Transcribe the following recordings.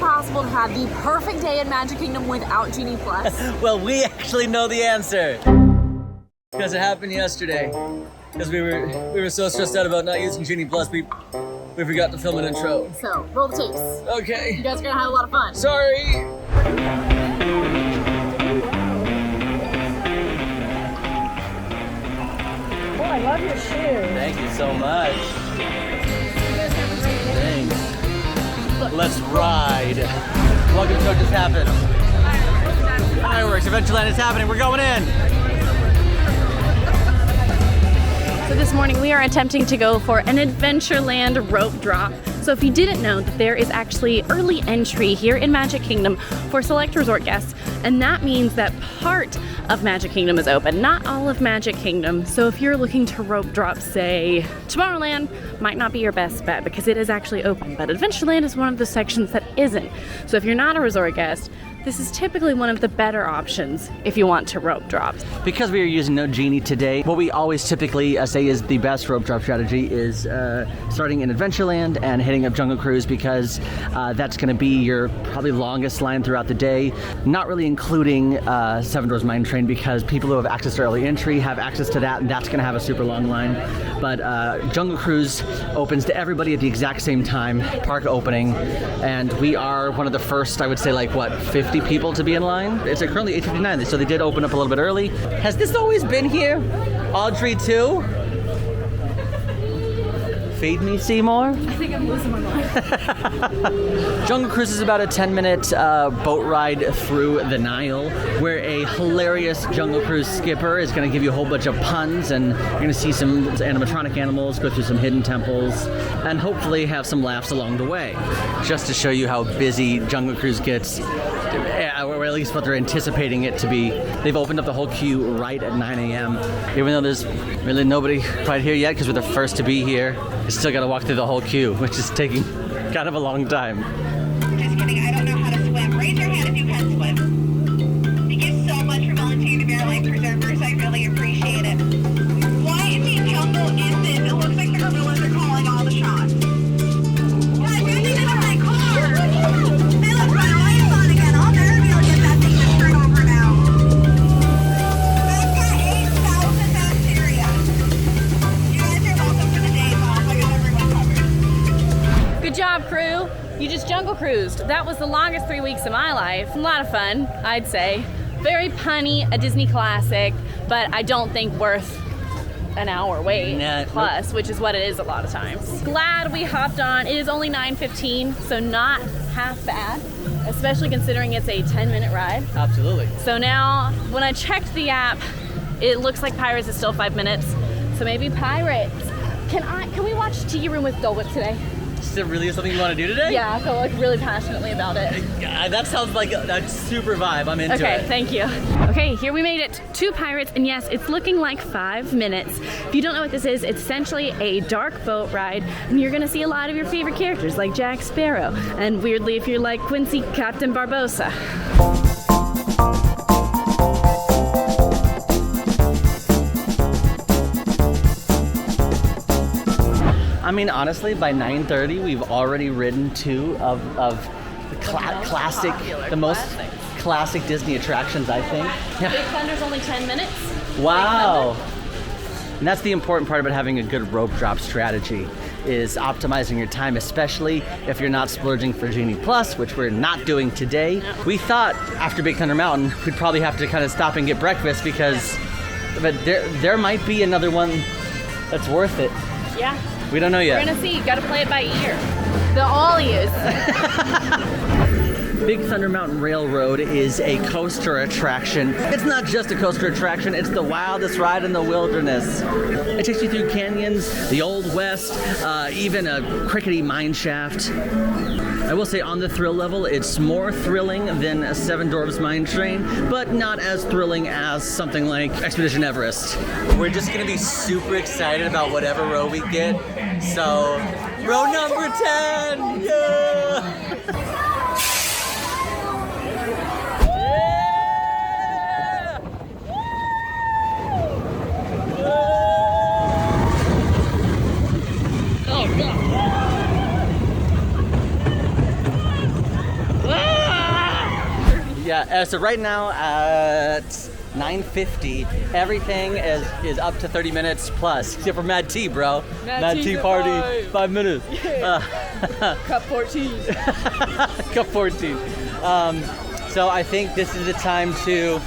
possible to have the perfect day in Magic Kingdom without Genie Plus? Well, we actually know the answer. Because it happened yesterday. Because we were so stressed out about not using Genie Plus, we forgot to film an intro. So, roll the tapes. Okay. You guys are gonna have a lot of fun. Sorry. Oh, I love your shoes. Thank you so much. Thanks. Let's ride. Welcome to What Just Happened. Fireworks, Frontierland is happening. We're going in. So this morning we are attempting to go for an Adventureland rope drop. So if you didn't know, that there is actually early entry here in Magic Kingdom for select resort guests, and that means that part of Magic Kingdom is open, not all of Magic Kingdom. So if you're looking to rope drop, say, Tomorrowland, might not be your best bet because it is actually open, but Adventureland is one of the sections that isn't. So if you're not a resort guest, this is typically one of the better options if you want to rope drop. Because we are using no Genie today, what we always typically say is the best rope drop strategy is starting in Adventureland and hitting up Jungle Cruise, because that's going to be your probably longest line throughout the day. Not really including Seven Dwarfs Mine Train, because people who have access to early entry have access to that, and that's going to have a super long line. But Jungle Cruise opens to everybody at the exact same time, park opening, and we are one of the first, I would say, like, what, 50 people to be in line? It's currently 8:59, so they did open up a little bit early. Has this always been here? Audrey too? Feed me, Seymour? I think I'm losing my mind. Jungle Cruise is about a 10-minute boat ride through the Nile, where a hilarious Jungle Cruise skipper is going to give you a whole bunch of puns, and you're going to see some animatronic animals, go through some hidden temples, and hopefully have some laughs along the way. Just to show you how busy Jungle Cruise gets, or at least what they're anticipating it to be, they've opened up the whole queue right at 9 a.m. Even though there's really nobody quite here yet, because we're the first to be here, you still got to walk through the whole queue, which is taking kind of a long time. Just kidding, I don't know how to swim. Raise your hand if you can swim. Thank you so much for volunteering to be our life preservers. I really appreciate it. Why in the jungle is this? It looks like the gorillas are calling all the shots. Guys, you're in the right car. They look right away on again. I'll never be able to get that thing to turn over now. I've got 8,000 bacteria. You guys are welcome for the day off. I got everyone covered. Good job, crew. You just Jungle Cruised. That was the longest 3 weeks of my life. A lot of fun, I'd say. Very punny, a Disney classic, but I don't think worth an hour wait plus, which is what it is a lot of times. Glad we hopped on. It is only 9:15, so not half bad, especially considering it's a 10-minute ride. Absolutely. So now, when I checked the app, it looks like Pirates is still 5 minutes, so maybe Pirates. Can we watch Tiki Room with Dole Whip today? Is it really something you want to do today? Yeah, I feel like really passionately about it. That sounds like a super vibe. I'm into it. Okay, thank you. Okay, here we made it to Pirates, and yes, it's looking like 5 minutes. If you don't know what this is, it's essentially a dark boat ride, and you're gonna see a lot of your favorite characters like Jack Sparrow, and weirdly, if you're like Quincy, Captain Barbossa. I mean, honestly, by 9:30, we've already ridden 2 of the most classic Disney attractions, I think. Big Thunder's only 10 minutes. Wow. And that's the important part about having a good rope drop strategy, is optimizing your time, especially if you're not splurging for Genie Plus, which we're not doing today. No. We thought after Big Thunder Mountain, we'd probably have to kind of stop and get breakfast but there might be another one that's worth it. Yeah. We don't know yet. We're gonna see. Gotta play it by ear. The AllEars. Big Thunder Mountain Railroad is a coaster attraction. It's not just a coaster attraction, it's the wildest ride in the wilderness. It takes you through canyons, the Old West, even a crickety mine shaft. I will say, on the thrill level, it's more thrilling than a Seven Dwarfs Mine Train, but not as thrilling as something like Expedition Everest. We're just gonna be super excited about whatever row we get. So, row number 10! Yeah! Yeah, so right now at 9:50, everything is up to 30 minutes plus, except for Mad Tea, bro. Mad Tea party, 5 minutes. Yeah. Cup 14. Cup 14. So I think this is the time to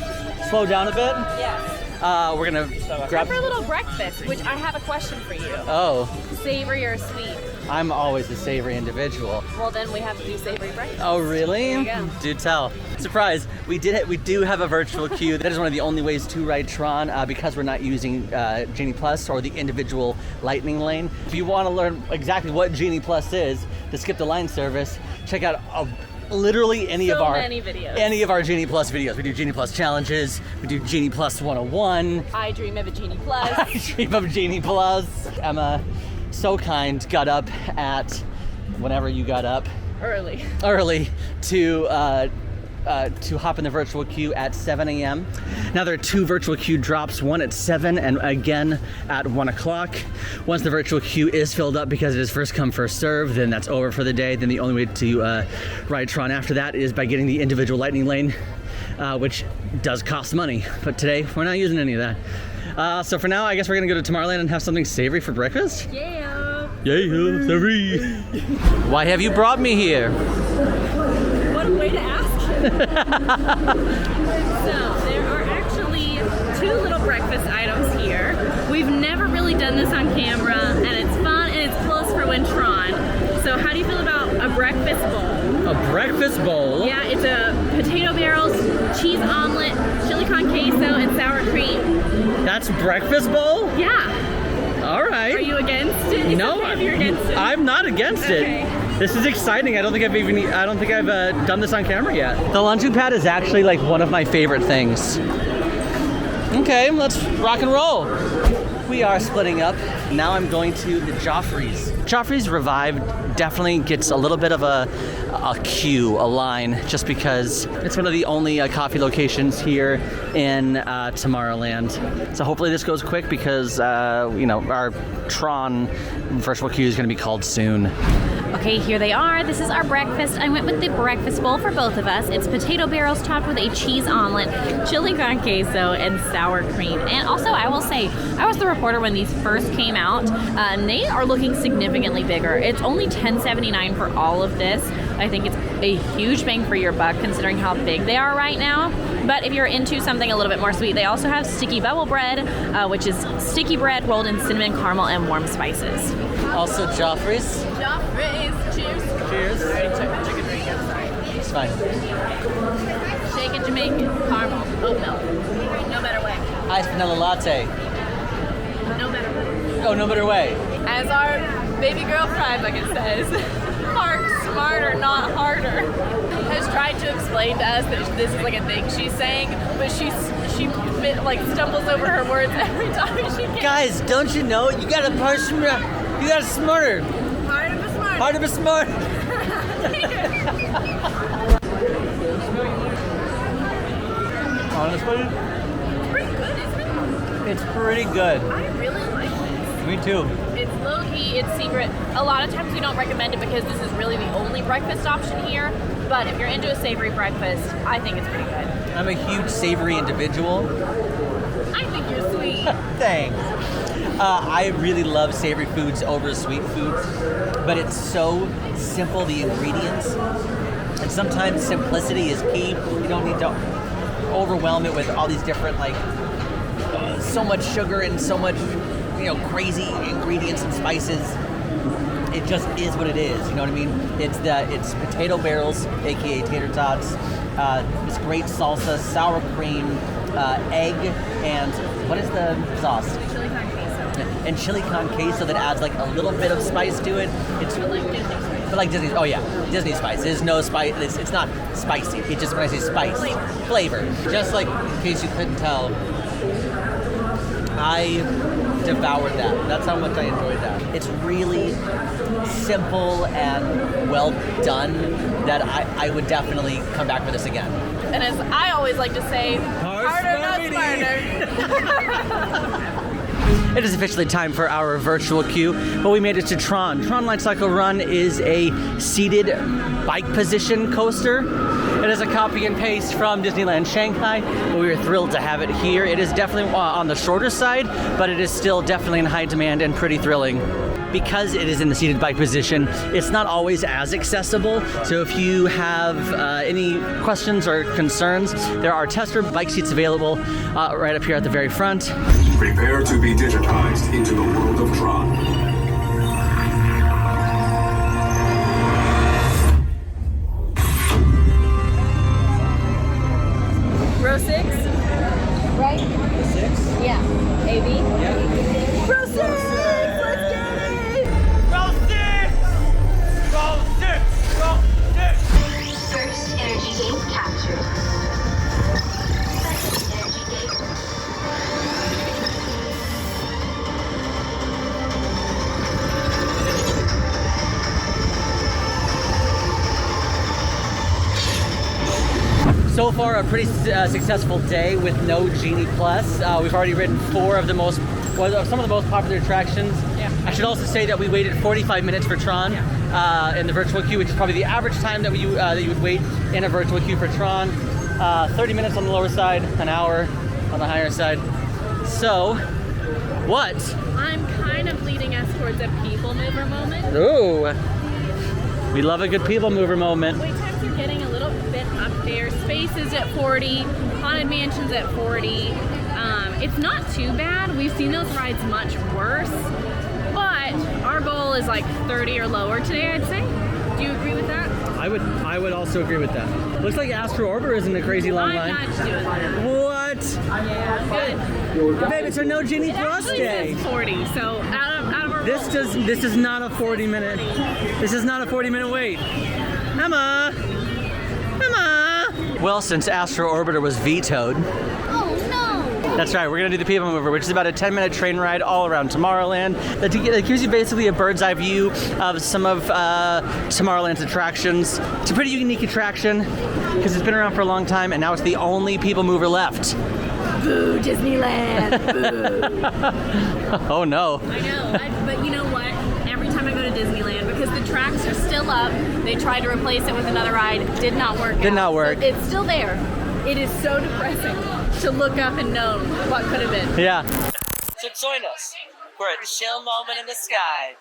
slow down a bit. Yes. We're gonna grab for a little breakfast, which I have a question for you. Oh, Savory or sweet? I'm always a savory individual. Well, then we have to do savory breakfast. Oh, really? There you go. Do tell. Surprise! We do have a virtual queue. That is one of the only ways to ride Tron because we're not using Genie Plus or the individual lightning lane. If you want to learn exactly what Genie Plus is, to skip the line service, check out literally any of our Genie Plus videos. We do Genie Plus challenges. We do Genie Plus 101. I dream of a Genie Plus. I dream of Genie Plus. Emma, so kind, got up at whenever you got up. Early to hop in the virtual queue at 7 a.m. Now there are 2 virtual queue drops, one at 7 and again at 1 o'clock. Once the virtual queue is filled up because it is first come, first serve, then that's over for the day. Then the only way to ride Tron after that is by getting the individual lightning lane, which does cost money. But today, we're not using any of that. So for now, I guess we're gonna go to Tomorrowland and have something savory for breakfast? Yeah. Yeah, savory. Why have you brought me here? What a way to ask. So there are actually 2 little breakfast items here. We've never really done this on camera, and it's fun and it's close for when Tron. So how do you feel about a breakfast bowl? A breakfast bowl? Yeah, it's a potato barrels, cheese omelet, chili con queso, and sour cream. That's breakfast bowl? Yeah. All right. Are you against it? No, you're against it. I'm not against Okay. it. This is exciting. I don't think I've done this on camera yet. The launching pad is actually like one of my favorite things. Okay, let's rock and roll. We are splitting up. Now I'm going to the Joffrey's. Joffrey's Revive definitely gets a little bit of a queue, a line, just because it's one of the only coffee locations here in Tomorrowland. So hopefully this goes quick because, our Tron virtual queue is going to be called soon. Okay, here they are. This is our breakfast. I went with the breakfast bowl for both of us. It's potato barrels topped with a cheese omelet, chili con queso, and sour cream. And also, I will say, I was the reporter when these first came out, and they are looking significantly bigger. It's only $10.79 for all of this. I think it's a huge bang for your buck considering how big they are right now. But if you're into something a little bit more sweet, they also have sticky bubble bread, which is sticky bread rolled in cinnamon, caramel, and warm spices. Also Joffrey's. Joffrey's, cheers. Cheers. I already took the chicken drink, I'm sorry. It's fine. Shaken Jamaican, caramel, oat milk. No better way. Iced vanilla latte. No better way. Oh, no better way. As our baby girl Cry Bucket says, hard, smarter, not harder. Has tried to explain to us that this is like a thing she's saying, but she stumbles over her words every time she can. Guys, don't you know? You gotta push, you gotta smarter. Harder but smart. Harder but smart. Honestly, It's pretty good, isn't it? it's pretty good. I really like this. Me too. It's low-key, it's secret. A lot of times we don't recommend it because this is really the only breakfast option here. But if you're into a savory breakfast, I think it's pretty good. I'm a huge savory individual. I think you're sweet. Thanks. I really love savory foods over sweet foods, but it's so simple, the ingredients. And sometimes simplicity is key. You don't need to overwhelm it with all these different, so much sugar and so much, crazy ingredients and spices. It just is what it is, you know what I mean? It's potato barrels, aka tater tots, this great salsa, sour cream, egg, and what is the sauce? Chili con queso. And chili con queso that adds a little bit of spice to it. It's Like Disney spice. but like Disney. Oh yeah, Disney spice. There's no spice. It's not spicy. It's just when I say spice, flavor. Just like in case you couldn't tell, I devoured that. That's how much I enjoyed that. It's really simple and well done that I would definitely come back for this again. And as I always like to say, harder, not smarter. It is officially time for our virtual queue, but we made it to Tron. Tron Light Cycle Run is a seated bike position coaster. It It is a copy and paste from Disneyland Shanghai, but we were thrilled to have it here. It is definitely on the shorter side, but it is still definitely in high demand and pretty thrilling. Because it is in the seated bike position, it's not always as accessible. So if you have any questions or concerns, there are tester bike seats available right up here at the very front. Prepare to be digitized into the world of Tron. Row 6? Right? 6? Yeah. AB? Yeah. Row 6! Let's get it! Row 6! Row 6! Row 6! First energy gate captured. Second energy gate. So far, a pretty successful day with no Genie Plus. We've already ridden some of the most popular attractions. Yeah. I should also say that we waited 45 minutes for Tron in the virtual queue, which is probably the average time that you would wait in a virtual queue for Tron. 30 minutes on the lower side, an hour on the higher side. So, what? I'm kind of leading us towards a Peoplemover moment. Ooh, we love a good people mover moment. Wait times are getting a little bit up there. Space is at 40, Haunted Mansion's at 40. It's not too bad. We've seen those rides much worse, but our goal is like 30 or lower today, I'd say. Do you agree with that? I would also agree with that. Looks like Astro Orbiter isn't a crazy long line. I'm not doing that. What? Yeah, good. Babe, it's a no Genie Plus Actually day. says 40, so out of our This is not a 40-minute. This is not a 40-minute wait. Emma. Well, since Astro Orbiter was vetoed. Oh no! That's right, we're gonna do the Peoplemover, which is about a 10-minute train ride all around Tomorrowland. That gives you basically a bird's eye view of some of Tomorrowland's attractions. It's a pretty unique attraction because it's been around for a long time, and now it's the only Peoplemover left. Boo, Disneyland! Boo! Oh no. I know, but you know what? Every time I go to Disneyland, because the tracks are still up, they tried to replace it with another ride, did not work. Did not work. So it's still there. It is so depressing to look up and know what could have been. Yeah. So join us for a chill moment in the sky.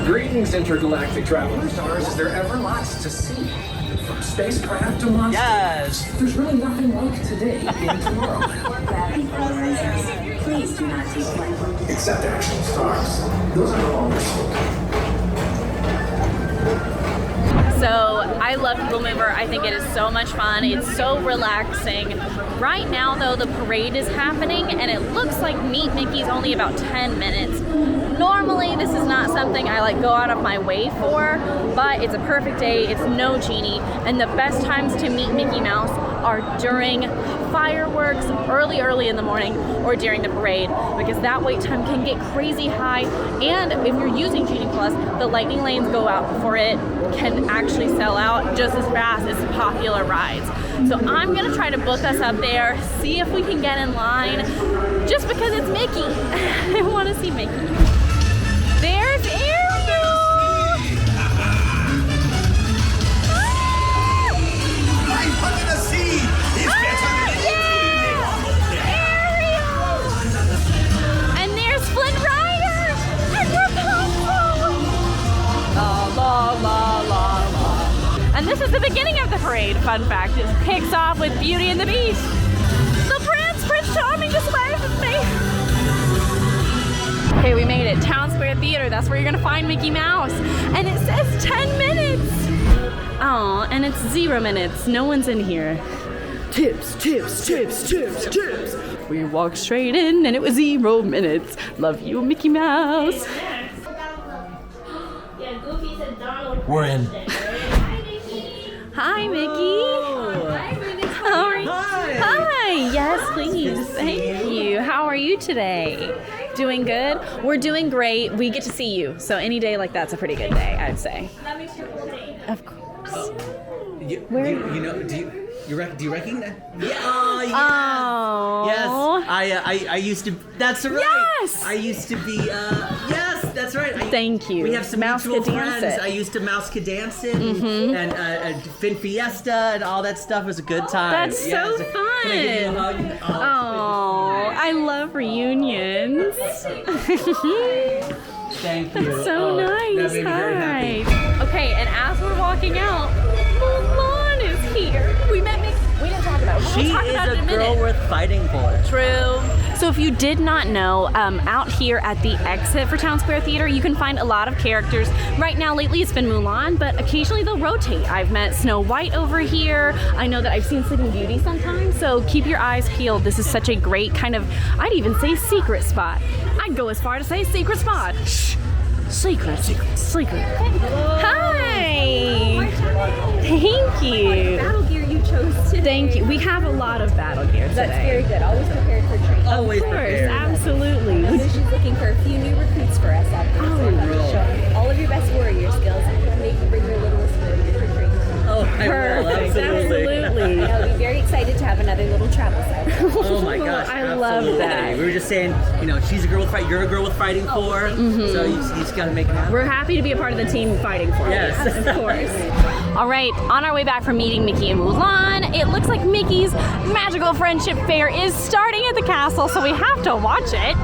Greetings, intergalactic travelers. Ours is there ever lots to see. From spacecraft to monsters. Yes. There's really nothing like today in tomorrow. Please do not take flight. Except action stars. Those are no longer spoken. So I love Peoplemover. I think it is so much fun. It's so relaxing. Right now though, the parade is happening and it looks like Meet Mickey's only about 10 minutes. Normally this is not something I go out of my way for, but it's a perfect day. It's no Genie, and the best times to meet Mickey Mouse are during fireworks, early in the morning, or during the parade, because that wait time can get crazy high. And if you're using Genie Plus, the lightning lanes go out before it can actually sell out just as fast as popular rides. So I'm gonna try to book us up there, see if we can get in line, just because it's Mickey. I wanna see Mickey. There's Ariel! Life under the sea is better than Ariel! And there's Flynn Rider! And Rapunzel! La la la la la. And this is the beginning of the parade, fun fact. It kicks off with Beauty and the Beast. The Prince Charming just waved at me. Okay, we made it. Town Square Theater. That's where you're gonna find Mickey Mouse. And it says 10 minutes. Oh, and it's 0 minutes. No one's in here. Tips. We walked straight in and it was 0 minutes. Love you, Mickey Mouse. We're in. Hi, Mickey. How are you? Hi. Yes, please. Thank you. How are you today? Doing good? We're doing great. We get to see you. So any day like that's a pretty good day, I'd say. That makes your whole day. Of course. Do you recognize? Yeah. Oh, yes. Oh. Yes. I used to. That's right. Yes. I used to be. Yes. that's right. Thank you. We have some Mouse mutual could dance friends. it. I used to Mouse could dance it, and Fin Fiesta and all that stuff was a good time. That's so Can I give you a hug? Oh, I love reunions. Thank you. So nice. That made me very happy. Hi. Okay, and as we're walking out, Mulan is here. We met Mickey. We didn't talk about it. She We'll talk is about it in a a girl minute. worth fighting for. True. So if you did not know, out here at the exit for Town Square Theater, you can find a lot of characters. Right now, lately, it's been Mulan, but occasionally they'll rotate. I've met Snow White over here. I know that I've seen Sleeping Beauty sometimes, so keep your eyes peeled. This is such a great kind of, I'd even say secret spot. I'd go as far to say secret spot. Shh. Secret. Hi. Thank you. Battle gear you chose today. Thank you. We have a lot of battle gear today. That's very good. Always prepared for training. Always Of course, prepared. absolutely. I know she's looking for a few new recruits for us out there. So I'm going to show all of your best warrior skills and maybe bring your littlest warrior for training. Oh, I will, Perfect, absolutely. absolutely. I'll be very excited to have another little travel side. Oh my gosh, I love absolutely. that. We were just saying, you know, she's a girl with fight, you're a girl with fighting for, so you just gotta make it happen. We're happy to be a part of the team fighting for Yes. it. Of course. All right, on our way back from meeting Mickey and Mulan, it looks like Mickey's Magical Friendship Fair is starting at the castle, so we have to watch it.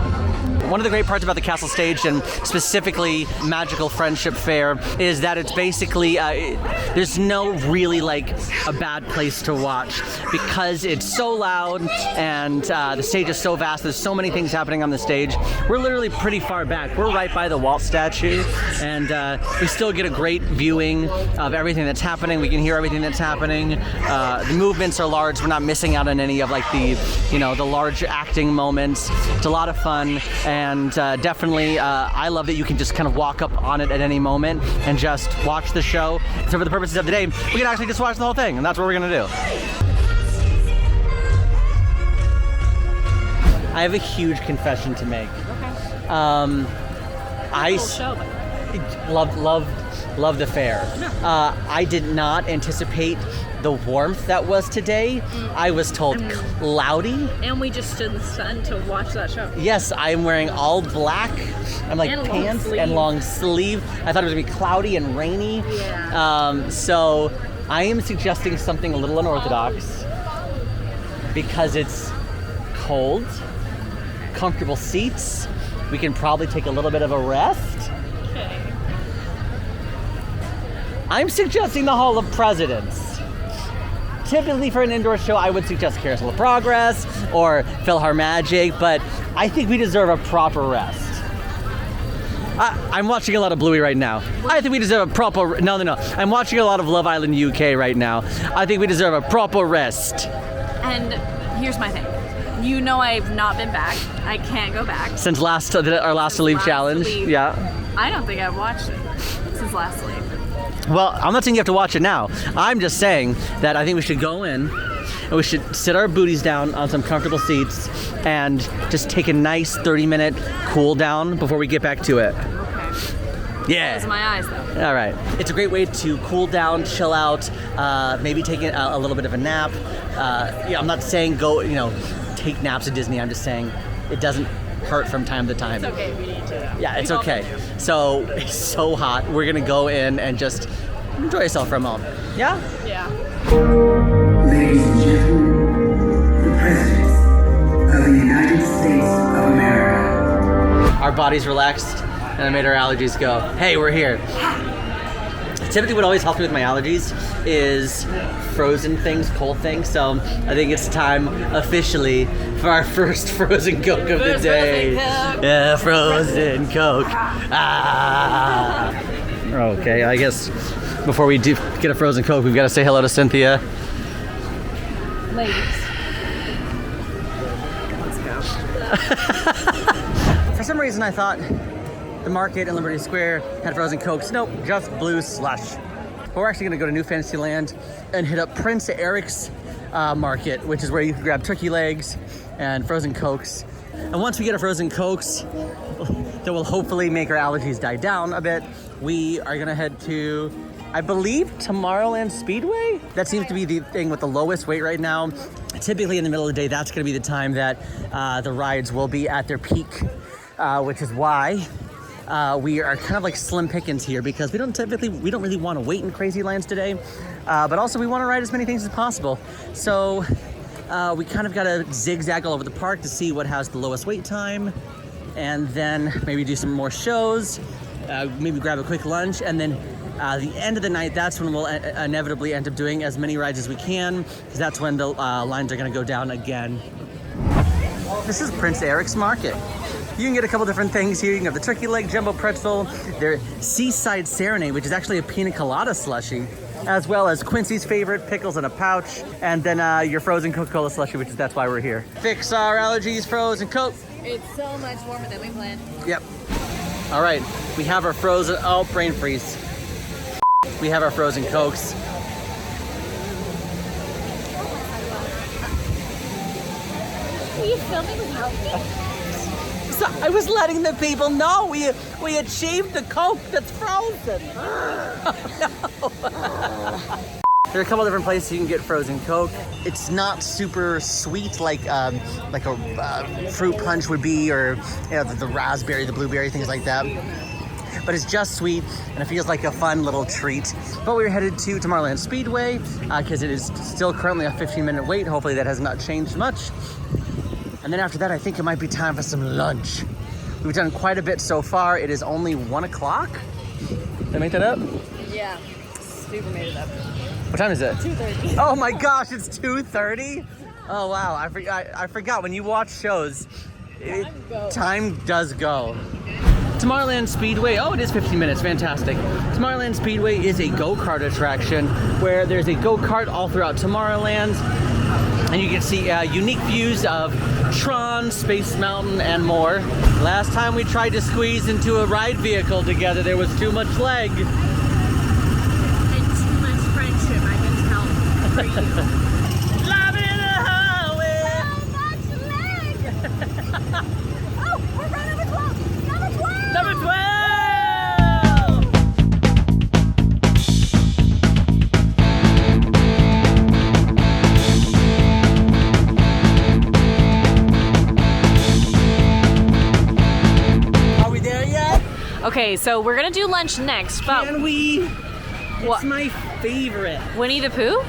One of the great parts about the castle stage, and specifically Magical Friendship Fair, is that it's basically, there's no really like a bad place to watch because it's so loud and the stage is so vast. There's so many things happening on the stage. We're literally pretty far back. We're right by the Walt statue, and we still get a great viewing of everything that's happening. We can hear everything that's happening. The movements are large. We're not missing out on any of like the, you know, the large acting moments. It's a lot of fun. And definitely, I love that you can just kind of walk up on it at any moment and just watch the show. So for the purposes of the day, we can actually just watch the whole thing, and that's what we're gonna do. I have a huge confession to make. Okay. I love the fair. I did not anticipate the warmth that was today. I was told cloudy. And we just stood in the sun to watch that show. Yes, I'm wearing all black. I'm like And long pants sleeve. and long sleeve. I thought it was gonna be cloudy and rainy. Yeah. So I am suggesting something a little unorthodox because it's cold, comfortable seats. We can probably take a little bit of a rest. Okay. I'm suggesting the Hall of Presidents. Typically for an indoor show, I would suggest Carousel of Progress or PhilharMagic, but I think we deserve a proper rest. I'm watching a lot of Bluey right now. I think we deserve a proper, no. I'm watching a lot of Love Island UK right now. I think we deserve a proper rest. And here's my thing. You know I've not been back. I can't go back. Since our last to leave Last challenge, to leave. yeah. I don't think I've watched it since last leave. Well, I'm not saying you have to watch it now. I'm just saying that I think we should go in and we should sit our booties down on some comfortable seats and just take a nice 30-minute cool down before we get back to it. Okay. Yeah. Close my eyes though. All right. It's a great way to cool down, chill out, maybe take a little bit of a nap. Yeah, I'm not saying go, take naps at Disney. I'm just saying it doesn't hurt from time to time. It's okay if you need to. Yeah, it's We've all okay. been there. So it's so hot. We're gonna go in and just enjoy yourself for a moment. Yeah? Yeah. Ladies and gentlemen, the President of the United States of America. Our bodies relaxed and I made our allergies go, hey, we're here. Typically what always helps me with my allergies is frozen things, cold things. So I think it's time officially for our first frozen Coke of the day. Yeah, frozen Coke. Ah. Okay, I guess before we do get a frozen Coke, we've got to say hello to Cynthia. Ladies. Let's go. For some reason I thought the market in Liberty Square had frozen Cokes. Nope, just blue slush. But we're actually gonna go to New Fantasyland and hit up Prince Eric's market, which is where you can grab turkey legs and frozen Cokes. And once we get our frozen Cokes, that will hopefully make our allergies die down a bit, we are gonna head to, I believe, Tomorrowland Speedway? That seems to be the thing with the lowest wait right now. Typically in the middle of the day, that's gonna be the time that the rides will be at their peak, which is why we are kind of like slim pickings here because we don't really want to wait in crazy lines today, but also we want to ride as many things as possible. So we kind of got to zigzag all over the park to see what has the lowest wait time, and then maybe do some more shows, maybe grab a quick lunch, and then the end of the night, that's when we'll inevitably end up doing as many rides as we can, because that's when the lines are going to go down again. This is Prince Eric's Market. You can get a couple different things here. You can have the turkey leg, jumbo pretzel, their Seaside Serenade, which is actually a pina colada slushie, as well as Quincy's favorite, pickles in a pouch, and then your frozen Coca-Cola slushie, which is that's why we're here. Fix our allergies, frozen Coke. It's so much warmer than we planned. Yep. All right, we have our frozen, oh, brain freeze. We have our frozen Cokes. Are you filming without me? So I was letting the people know we achieved the Coke that's frozen. There are a couple different places you can get frozen Coke. It's not super sweet like a fruit punch would be, or the raspberry, the blueberry, things like that. But it's just sweet, and it feels like a fun little treat. But we're headed to Tomorrowland Speedway, because it is still currently a 15-minute wait. Hopefully that has not changed much. And then after that, I think it might be time for some lunch. We've done quite a bit so far. It is only 1 o'clock. Did I make that up? Yeah, Stupid made it up. What time is it? 2:30. Oh my gosh, it's 2:30? Oh wow, I forgot when you watch shows, time does go. Tomorrowland Speedway, oh, it is 15 minutes, fantastic. Tomorrowland Speedway is a go-kart attraction where there's a go-kart all throughout Tomorrowland, and you can see unique views of Tron, Space Mountain, and more. Last time we tried to squeeze into a ride vehicle together, there was too much leg. And too much friendship, I can tell. For you. Love in the highway. So much leg! Oh, we're right number 12! Number 12! Number 12! Are we there yet? Okay, so we're gonna do lunch next, but Can we? What? It's my favorite. Winnie the Pooh?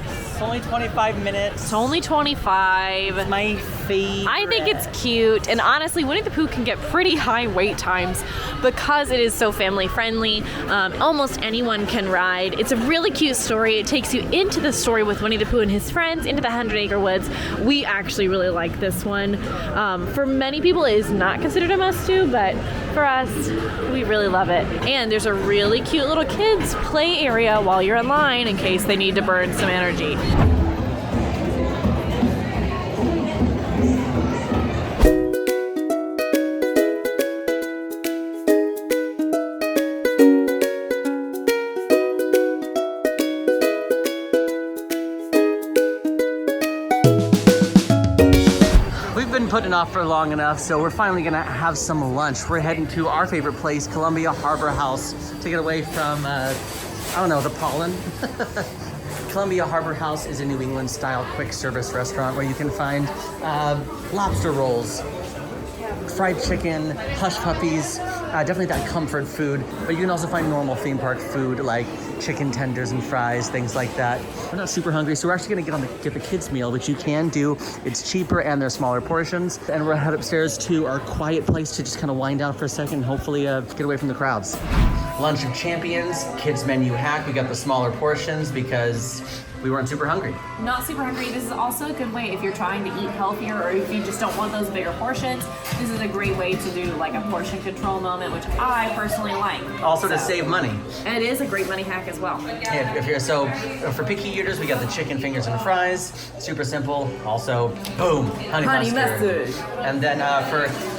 It's only 25 minutes. It's only 25. My favorite. I think it's cute, and honestly, Winnie the Pooh can get pretty high wait times because it is so family friendly. Almost anyone can ride. It's a really cute story. It takes you into the story with Winnie the Pooh and his friends into the 100-acre woods. We actually really like this one. For many people, it is not considered a must-do, but for us, we really love it. And there's a really cute little kids play area while you're in line in case they need to burn some energy. Putting off for long enough, so we're finally gonna have some lunch. We're heading to our favorite place, Columbia Harbor House, to get away from, I don't know, the pollen. Columbia Harbor House is a New England style quick service restaurant where you can find lobster rolls, fried chicken, hush puppies, definitely that comfort food, but you can also find normal theme park food like chicken tenders and fries, things like that. We're not super hungry, so we're actually gonna get the kids meal, which you can do. It's cheaper and they're smaller portions. And we're head upstairs to our quiet place to just kind of wind down for a second and hopefully get away from the crowds. Lunch of Champions, kids menu hack. We got the smaller portions because we weren't super hungry. Not super hungry. This is also a good way if you're trying to eat healthier or if you just don't want those bigger portions. This is a great way to do like a portion control moment, which I personally like. Also to save money. And it is a great money hack as well. Yeah, if you're for picky eaters, we got the chicken fingers and fries. Super simple. Also, boom, honey mustard. And then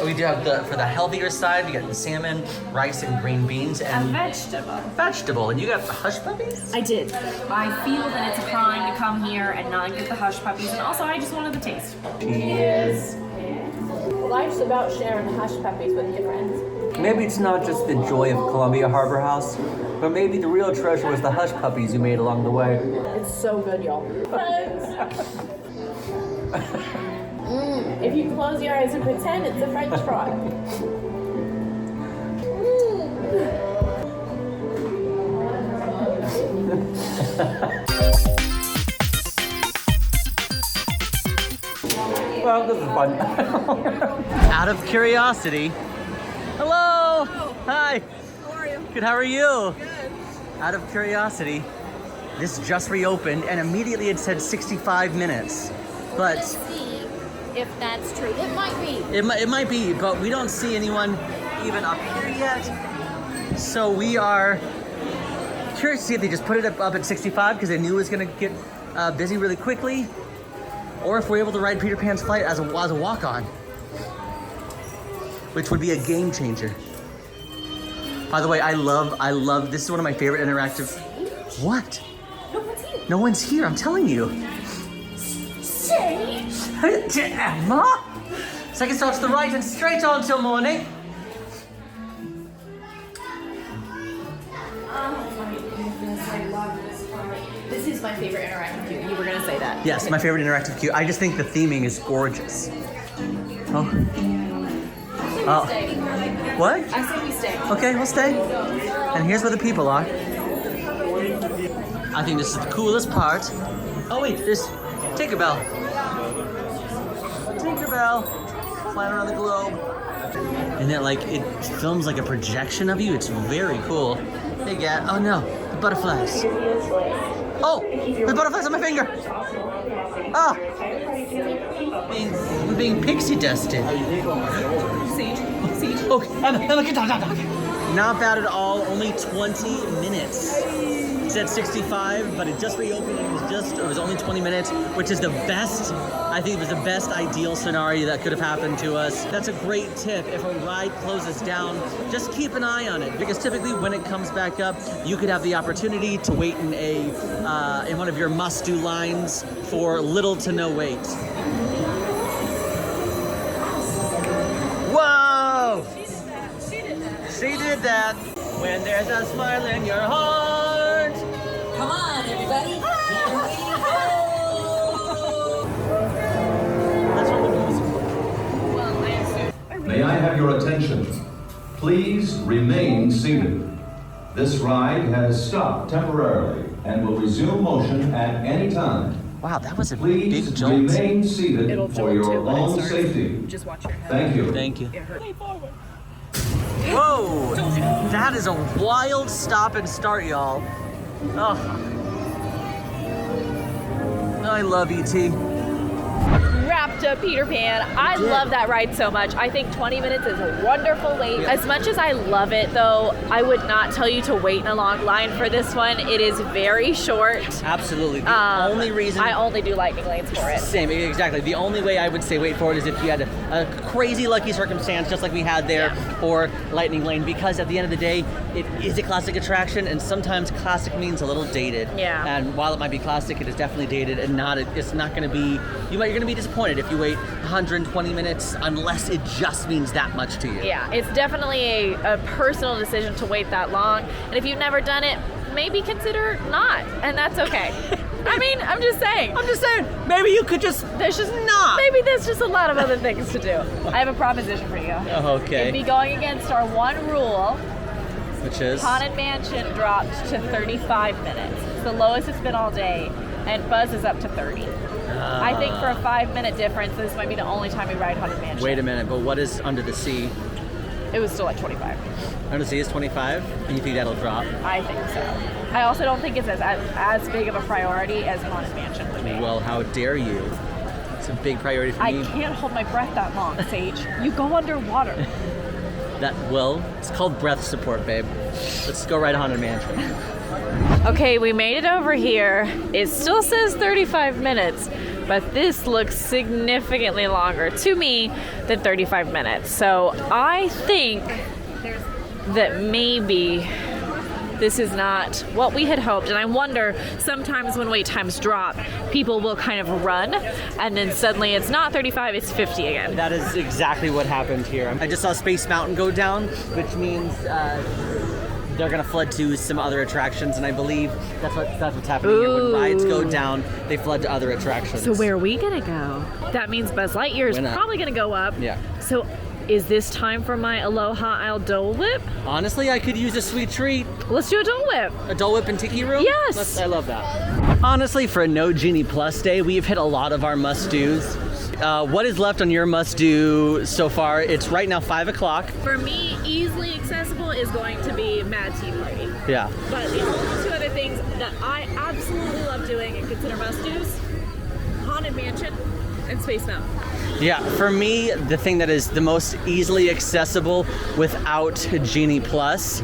we do have for the healthier side, we got the salmon, rice, and green beans, and vegetable. And you got the hush puppies? I did. I feel that it's a crime to come here and not get the hush puppies, and also I just wanted the taste. Cheers. Life's about sharing the hush puppies with your friends. Maybe it's not just the joy of Columbia Harbor House, but maybe the real treasure was the hush puppies you made along the way. It's so good, y'all. If you close your eyes and pretend it's a French fry. Well, this is fun. Out of curiosity. Hello. Hi. How are you? Good. How are you? Good. Out of curiosity, this just reopened, and immediately it said 65 minutes. But See if that's true. It might be. it might be, but we don't see anyone even up here yet. So we are curious to see if they just put it up at 65 because they knew it was going to get busy really quickly, or if we're able to ride Peter Pan's flight as a walk-on, which would be a game changer. By the way, I love, this is one of my favorite interactive. What? No one's here, I'm telling you. Say. Emma? Second stop to the right and straight on till morning. This is my favorite interactive queue. You were gonna say that. Yes, my favorite interactive queue. I just think the theming is gorgeous. Oh. Oh. What? I say we stay. Okay, we'll stay. And here's where the people are. I think this is the coolest part. Oh wait, there's Tinkerbell. Tinkerbell, flying around the globe. And it films like a projection of you. It's very cool. Hey, Gat. Oh no, the butterflies. Oh, the butterflies on my finger. Ah, I'm being pixie dusted. Siege. Okay, Emma, get down. Not bad at all. Only 20 minutes. It said 65, but it just reopened. It was only 20 minutes, which is the best. I think it was the best ideal scenario that could have happened to us. That's a great tip. If a ride closes down, just keep an eye on it, because typically when it comes back up, you could have the opportunity to wait in in one of your must-do lines for little to no wait. Whoa! She did that. When there's a smile in your heart. Come on, everybody. That's from the musical. Well, I assume. May I have your attention? Please remain seated. This ride has stopped temporarily and will resume motion at any time. Wow, that was a Please big jolt. remain seated It'll for jolt your too when it own starts. safety. Just watch your head. Thank you. Thank you. It hurt. Whoa! That is a wild stop and start, y'all. Oh. I love E.T. Wrapped up Peter Pan. I love that ride so much. I think 20 minutes is a wonderful wait. As much as I love it, though, I would not tell you to wait in a long line for this one. It is very short. Absolutely. The only reason... I only do lightning lanes for it. Same, exactly. The only way I would say wait for it is if you had a crazy lucky circumstance, just like we had there for Lightning Lane, because at the end of the day, it is a classic attraction, and sometimes classic means a little dated. Yeah. And while it might be classic, it is definitely dated, and it's not going to be... You're going to be disappointed if you wait 120 minutes, unless it just means that much to you. Yeah, it's definitely a personal decision to wait that long. And if you've never done it, maybe consider not, and that's okay. I mean, I'm just saying. Maybe you could just... There's just not. Maybe there's just a lot of other things to do. I have a proposition for you. Oh, okay. It'd be going against our one rule. Which is? Haunted Mansion dropped to 35 minutes. It's the lowest it's been all day, and Buzz is up to 30. I think for a 5-minute difference, this might be the only time we ride Haunted Mansion. Wait a minute, but what is Under the Sea? It was still at 25. Under the Sea is 25, and you think that'll drop? I think so. I also don't think it's as big of a priority as Haunted Mansion would be. Well, how dare you? It's a big priority for me. I can't hold my breath that long, Sage. You go underwater. It's called breath support, babe. Let's go ride Haunted Mansion. Okay, we made it over here. It still says 35 minutes, but this looks significantly longer to me than 35 minutes. So I think that maybe this is not what we had hoped. And I wonder, sometimes when wait times drop, people will kind of run, and then suddenly it's not 35, it's 50 again. That is exactly what happened here. I just saw Space Mountain go down, which means they're gonna flood to some other attractions, and I believe that's what's happening here. When rides go down, they flood to other attractions. So where are we gonna go? That means Buzz Lightyear is We're not. probably gonna go up. Yeah. So Is this time for my Aloha Isle Dole Whip? Honestly, I could use a sweet treat. Let's do a Dole Whip. A Dole Whip and Tiki Room? Yes. I love that. Honestly, for a No Genie Plus day, we've hit a lot of our must-dos. What is left on your must-do so far? It's right now 5 o'clock. For me, easily accessible is going to be Mad Tea Party. Yeah. But the only 2 other things that I absolutely love doing and consider must-dos, Haunted Mansion and Space Mountain. Yeah, for me, the thing that is the most easily accessible without Genie Plus,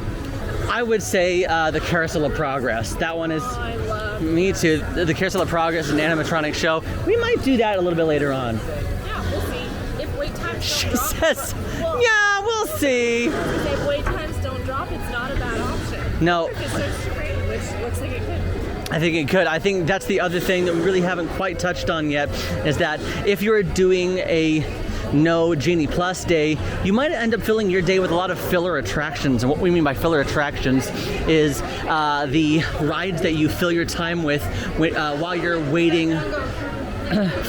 I would say the Carousel of Progress. That one is... I love Me too. The Carousel of Progress is an animatronic show. We might do that a little bit later on. Yeah, we'll see. If wait times She don't drop, says, yeah, we'll see. if wait times don't drop, it's not a bad option. No. It starts to rain, which looks like it could. I think it could. I think that's the other thing that we really haven't quite touched on yet, is that if you're doing a No Genie Plus day, you might end up filling your day with a lot of filler attractions. And what we mean by filler attractions is the rides that you fill your time with while you're waiting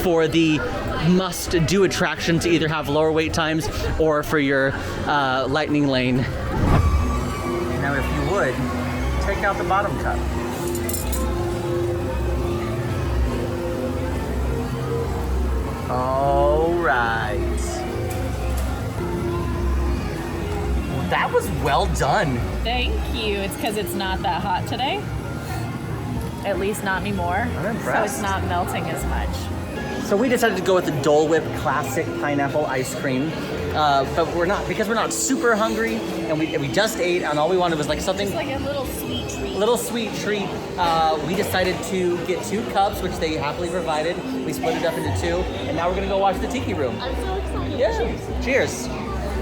for the must-do attraction to either have lower wait times or for your lightning lane. Now, if you would, take out the bottom cup. All right. Well, that was well done. Thank you. It's because it's not that hot today. At least not anymore. I'm impressed. So it's not melting as much. So we decided to go with the Dole Whip Classic Pineapple Ice Cream. But we're not super hungry, and we just ate, and all we wanted was like something... Just like a little sweet treat. Little sweet treat. We decided to get 2 cups, which they happily provided. We split it up into 2, and now we're gonna go watch the Tiki Room. I'm so excited. Yeah. Cheers.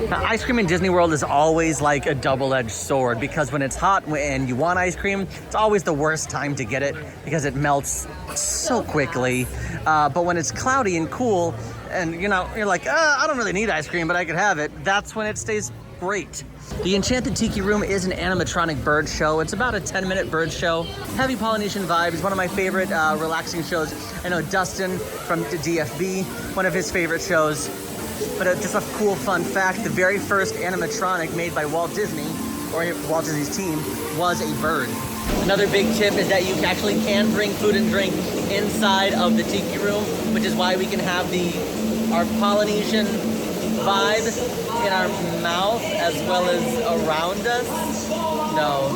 Now, ice cream in Disney World is always like a double-edged sword, because when it's hot and you want ice cream, it's always the worst time to get it because it melts so quickly. But when it's cloudy and cool, and you're like, I don't really need ice cream, but I could have it, that's when it stays great. The Enchanted Tiki Room is an animatronic bird show. It's about a 10-minute bird show. Heavy Polynesian vibe. It's one of my favorite relaxing shows. I know Dustin from DFB, one of his favorite shows. But just a cool fun fact, the very first animatronic made by Walt Disney, or Walt Disney's team, was a bird. Another big tip is that you actually can bring food and drink inside of the Tiki Room, which is why we can have our Polynesian vibe in our mouth as well as around us. No.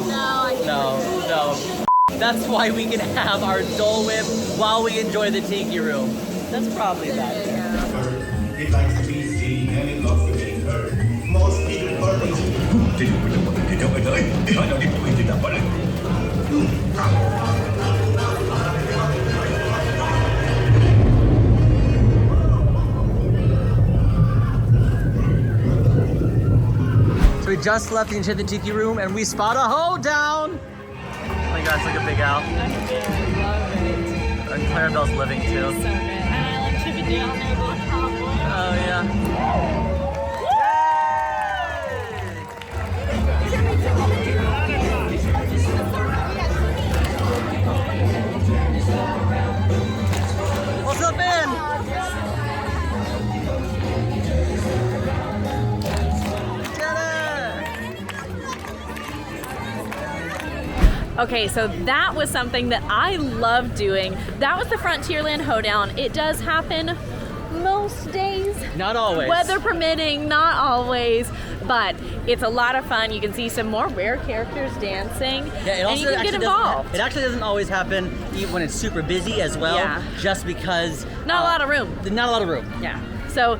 That's why we can have our Dole Whip while we enjoy the Tiki Room. That's probably that. It likes to be seen and it loves to be heard. Most people are So we just left the Enchanted Tiki Room and we spot a hoedown. Oh my gosh, like a big owl. I love it. And Clarabelle's living too. So good. And I like chipping down there going hot. Oh yeah. What's up, man? Okay, so that was something that I love doing. That was the Frontierland hoedown. It does happen most days. Not always. Weather permitting, not always. But it's a lot of fun. You can see some more rare characters dancing. Yeah, and you can get involved. It actually doesn't always happen even when it's super busy as well. Yeah. Just because... Not a lot of room. Not a lot of room. Yeah. So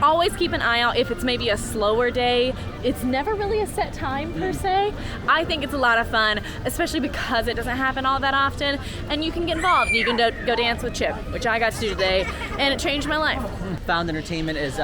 always keep an eye out if it's maybe a slower day. It's never really a set time per se. I think it's a lot of fun, especially because it doesn't happen all that often, and you can get involved. You can go dance with Chip, which I got to do today, and it changed my life. Found entertainment is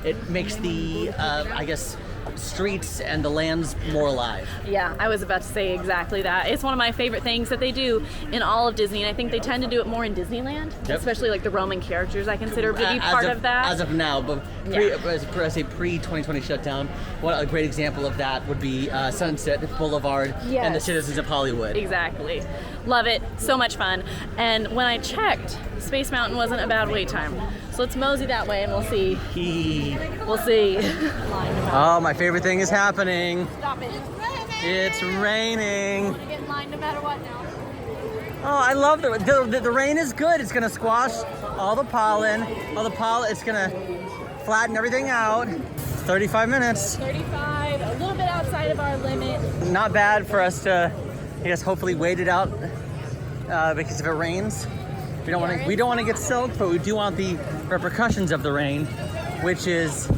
it makes the I guess streets and the lands more alive. Yeah, I was about to say exactly that. It's one of my favorite things that they do in all of Disney, and I think they tend to do it more in Disneyland, especially like the Roman characters I consider to be part of that. As of now, but pre-2020 shutdown, a great example of that would be Sunset Boulevard and the citizens of Hollywood. Exactly. Love it. So much fun. And when I checked, Space Mountain wasn't a bad wait time. So let's mosey that way and we'll see. We'll see. Oh, my favorite thing is happening. Stop it. It's raining. I'm gonna get in line no matter what now. Oh, I love the rain is good. It's gonna squash all the pollen. It's gonna flatten everything out. 35 minutes. 35, a little bit outside of our limit. Not bad for us to, I guess, hopefully wait it out because if it rains, we don't want to get soaked, but we do want the repercussions of the rain, which is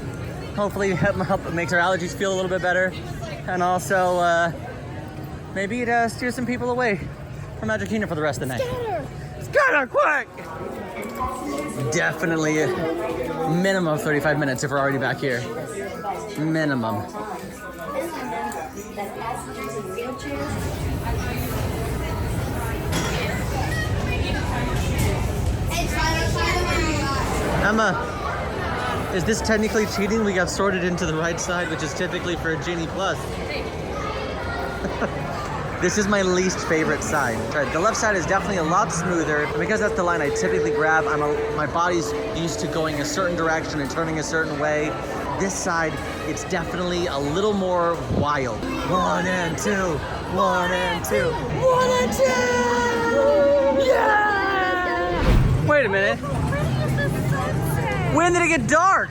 hopefully help makes our allergies feel a little bit better, and also maybe it steers some people away from Magic Kingdom for the rest of the night. Scatter, quick! Definitely a minimum of 35 minutes if we're already back here. Minimum. Emma, is this technically cheating? We got sorted into the right side, which is typically for Genie Plus. This is my least favorite side. Right, the left side is definitely a lot smoother. And because that's the line I typically grab, my body's used to going a certain direction and turning a certain way. This side, it's definitely a little more wild. 1 and 2, 1 and 2, 1 and 2! Yeah! Wait a minute. When did it get dark?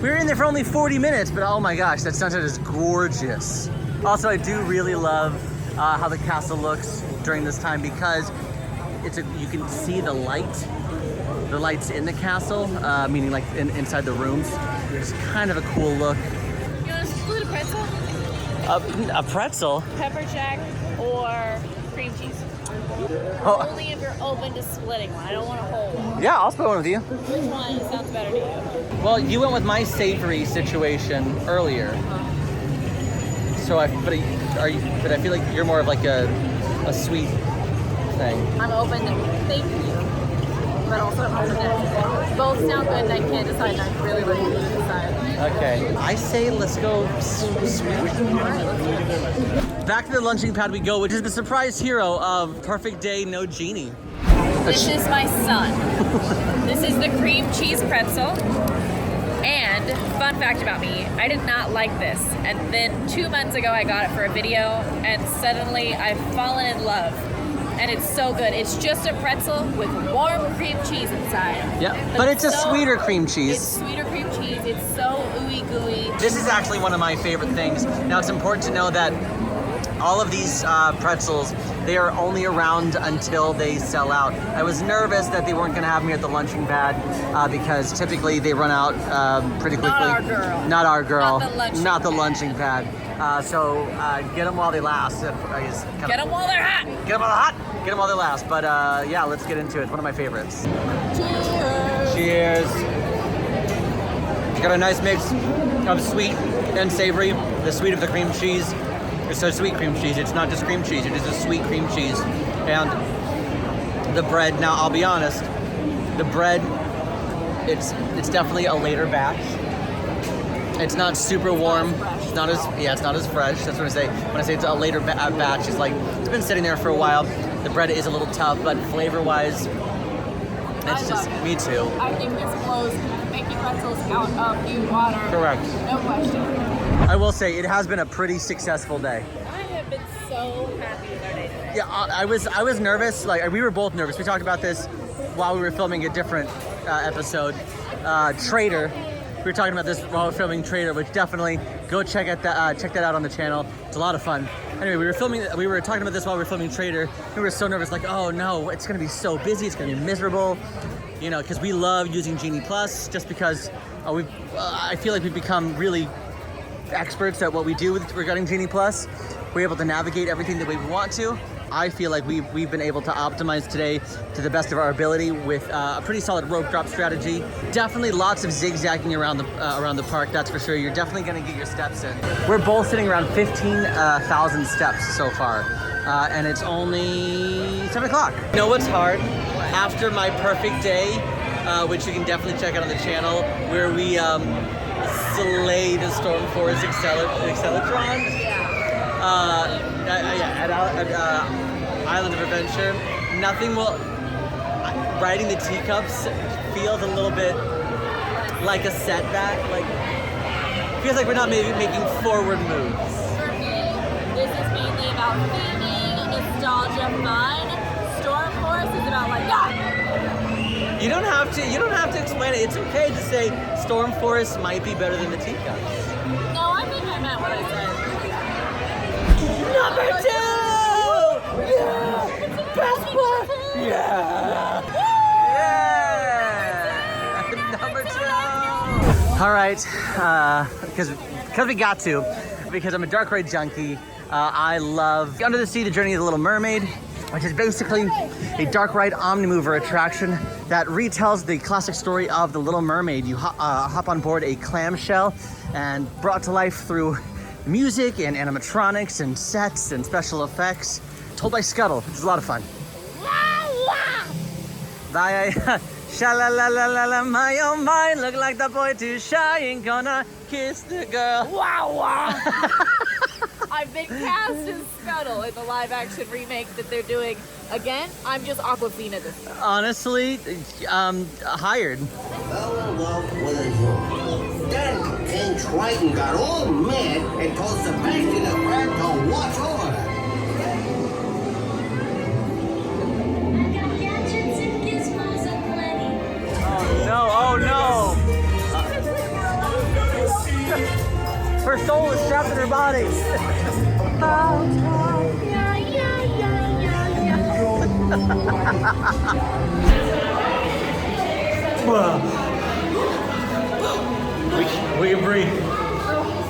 We were in there for only 40 minutes, but oh my gosh, that sunset is gorgeous. Also, I do really love how the castle looks during this time because you can see the lights in the castle, meaning like inside the rooms. It's kind of a cool look. You want to split a pretzel? A pretzel? Pepper jack or cream cheese? Oh. Only if you're open to splitting one. I don't want a whole one. Yeah, I'll split one with you. Which one sounds better to you? Well, you went with my savory situation earlier. So but I feel like you're more of like a sweet thing. I'm open to thank you, but also I'm open to both sound good and I can't decide and I really like to decide. Okay, I say let's go sweet. Back to the lunching pad we go, which is the surprise hero of Perfect Day No Genie. This is my son. This is the cream cheese pretzel. And fun fact about me, I did not like this. And then 2 months ago I got it for a video and suddenly I've fallen in love. And it's so good. It's just a pretzel with warm cream cheese inside. Yeah, but it's a sweeter cream cheese. It's sweeter cream cheese. It's so ooey gooey. This is actually one of my favorite things. Now it's important to know that all of these pretzels, they are only around until they sell out. I was nervous that they weren't gonna have me at the lunching pad because typically they run out pretty quickly. Not our girl. Not our girl. Not the lunching pad. So get them while they last. Get them while they're hot. Get them while they're hot. Get them while they last. But yeah, let's get into it. It's one of my favorites. Cheers. Cheers. Got a nice mix of sweet and savory. The sweet of the cream cheese. It's a sweet cream cheese. It's not just cream cheese. It is a sweet cream cheese. And the bread, now I'll be honest, the bread, it's definitely a later batch. It's not super warm. It's not as fresh. That's what I say. When I say it's a later batch, it's like, it's been sitting there for a while. The bread is a little tough, but flavor-wise, it's just, me too. I think this blows Mickey pretzels out of the water. Correct. No question. I will say, it has been a pretty successful day. I have been so happy with our day today. Yeah, I was nervous. Like, we were both nervous. We talked about this while we were filming a different episode. Trader. We were talking about this while we were filming Trader, which definitely go check that out on the channel. It's a lot of fun. Anyway, we were talking about this while we were filming Trader. We were so nervous, like, oh no, it's gonna be so busy, it's gonna be miserable. You know, because we love using Genie Plus, just because I feel like we've become really experts at what we do regarding Genie Plus. We're able to navigate everything the way we want to. I feel like we've been able to optimize today to the best of our ability with a pretty solid rope drop strategy. Definitely lots of zigzagging around the park, that's for sure. You're definitely gonna get your steps in. We're both sitting around 15,000 steps so far, and it's only 7 o'clock. You know what's hard? After my perfect day, which you can definitely check out on the channel, where we slay the Storm Force Acceleratron. At Island of Adventure, nothing will. Riding the teacups feels a little bit like a setback. Like, feels like we're not maybe making forward moves. For me, this is mainly about theming, nostalgia, fun. Storm Force is about like, You don't have to explain it. It's okay to say Storm Forest might be better than the teacups. no, I think I meant what I said. Number 2! Yeah! Best one! Yeah! Yeah! Number 2! All right, because we got to, because I'm a dark ride junkie. I love Under the Sea, The Journey of the Little Mermaid, which is basically a dark ride Omnimover attraction that retells the classic story of the Little Mermaid. You hop on board a clamshell and brought to life through music and animatronics and sets and special effects, told by Scuttle, which is a lot of fun. Sha-la-la-la-la-la, my oh my, look like the boy too shy, ain't gonna kiss the girl. Wow, wow. I've been cast as Scuttle in the live action remake that they're doing. Again, I'm just Aquafina this time. Honestly, hired. Fell in love with a woman. Then King Triton got all mad and told Sebastian and Brad to watch over her. No, oh no! Her soul is trapped in her body. We can breathe.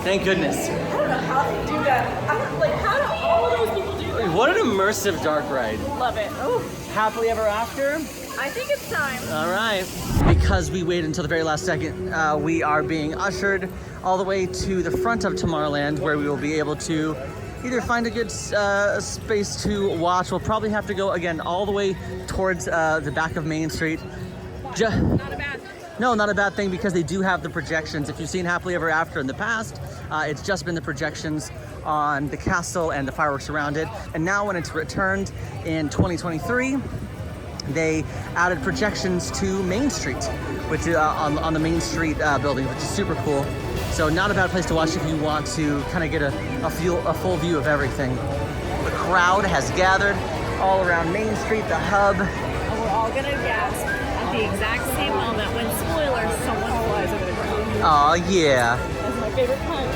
Thank goodness. I don't know how they do that. How do all those people do that? What an immersive dark ride. Love it. Oh, Happily ever after? I think it's time. All right. Because we waited until the very last second, we are being ushered all the way to the front of Tomorrowland, where we will be able to either find a good space to watch. We'll probably have to go again all the way towards the back of Main Street. Not a bad thing. No, not a bad thing, because they do have the projections. If you've seen Happily Ever After in the past, it's just been the projections on the castle and the fireworks around it. And now when it's returned in 2023, they added projections to Main Street, which is on the Main Street building, which is super cool. So not a bad place to watch if you want to kind of get a full view of everything. The crowd has gathered all around Main Street, the hub. And we're all gonna gasp at the exact same moment when, spoilers, someone flies over the ground. Oh yeah. That's my favorite part.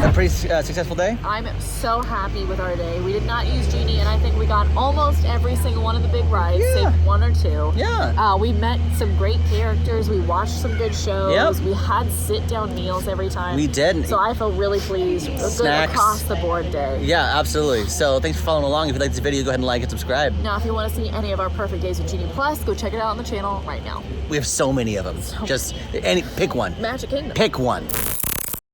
A pretty successful day? I'm so happy with our day. We did not use Genie, and I think we got almost every single one of the big rides, Yeah. save one or two. Yeah. We met some great characters. We watched some good shows. Yep. We had sit-down meals every time. We did. So I feel really pleased. A good Snacks. across-the-board day. Yeah, absolutely. So thanks for following along. If you like this video, go ahead and like and subscribe. Now, if you want to see any of our perfect days with Genie Plus, go check it out on the channel right now. We have so many of them. Just pick one. Magic Kingdom. Pick one.